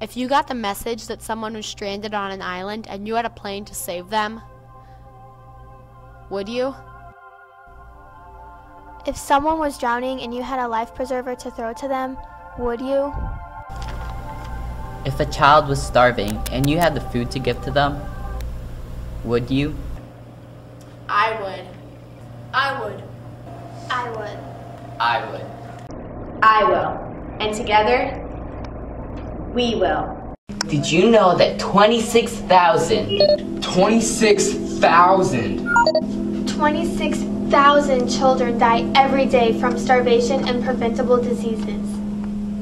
If you got the message that someone was stranded on an island and you had a plane to save them, would you? If someone was drowning and you had a life preserver to throw to them, would you? If a child was starving and you had the food to give to them, would you? I would. I would. I would. I would. I will. And together, we will. Did you know that 26,000 children die every day from starvation and preventable diseases?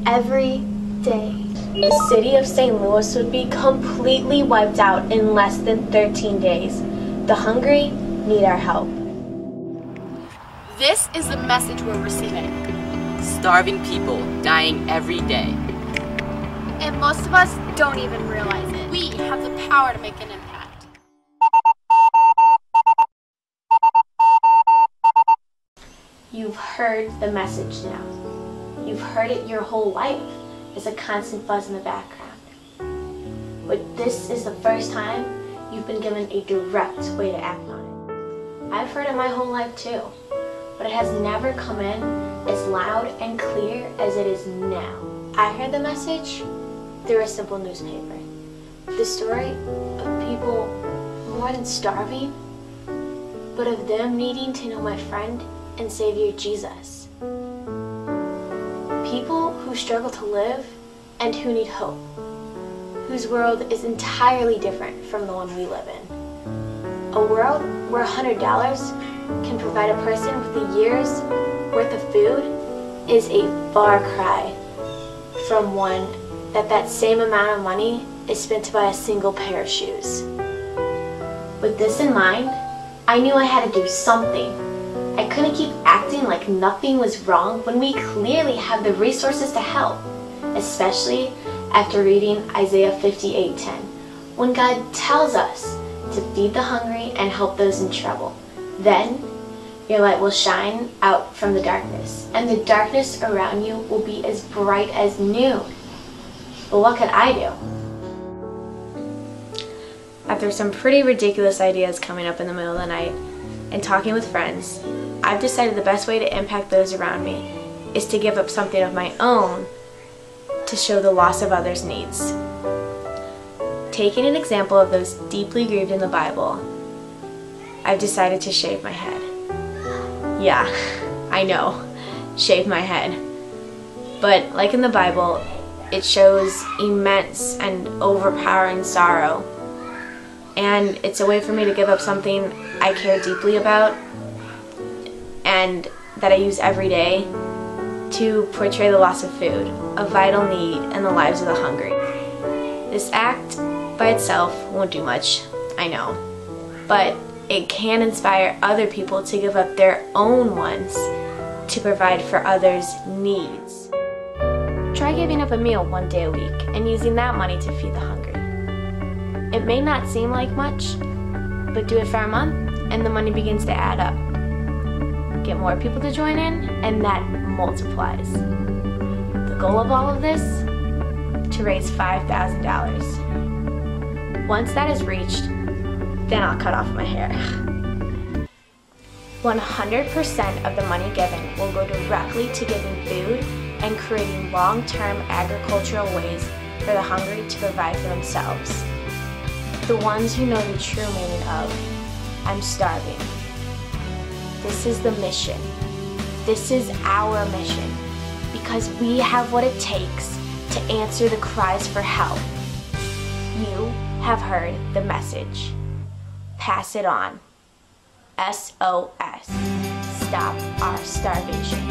Every day. The city of St. Louis would be completely wiped out in less than 13 days. The hungry need our help. This is the message we're receiving. Starving people dying every day. And most of us don't even realize it. We have the power to make an impact. You've heard the message now. You've heard it your whole life. It's a constant buzz in the background. But this is the first time you've been given a direct way to act on it. I've heard it my whole life too, but it has never come in as loud and clear as it is now. I heard the message through a simple newspaper. The story of people more than starving, but of them needing to know my friend and Savior Jesus. People who struggle to live and who need hope, whose world is entirely different from the one we live in. A world where $100 can provide a person with a year's worth of food is a far cry from one that same amount of money is spent to buy a single pair of shoes. With this in mind, I knew I had to do something. I couldn't keep acting like nothing was wrong when we clearly have the resources to help, especially after reading Isaiah 58:10, when God tells us to feed the hungry and help those in trouble. Then your light will shine out from the darkness, and the darkness around you will be as bright as noon. But what could I do? After some pretty ridiculous ideas coming up in the middle of the night and talking with friends, I've decided the best way to impact those around me is to give up something of my own to show the loss of others' needs. Taking an example of those deeply grieved in the Bible, I've decided to shave my head. Yeah, I know, shave my head. But like in the Bible, it shows immense and overpowering sorrow. And it's a way for me to give up something I care deeply about and that I use every day to portray the loss of food, a vital need in the lives of the hungry. This act by itself won't do much, I know, but it can inspire other people to give up their own ones to provide for others' needs. Try giving up a meal one day a week and using that money to feed the hungry. It may not seem like much, but do it for a month and the money begins to add up. Get more people to join in and that multiplies. The goal of all of this? To raise $5,000. Once that is reached, then I'll cut off my hair. 100% of the money given will go directly to giving food and creating long-term agricultural ways for the hungry to provide for themselves. The ones who know the true meaning of, I'm starving. This is the mission. This is our mission, because we have what it takes to answer the cries for help. You have heard the message. Pass it on. S.O.S. Stop our starvation.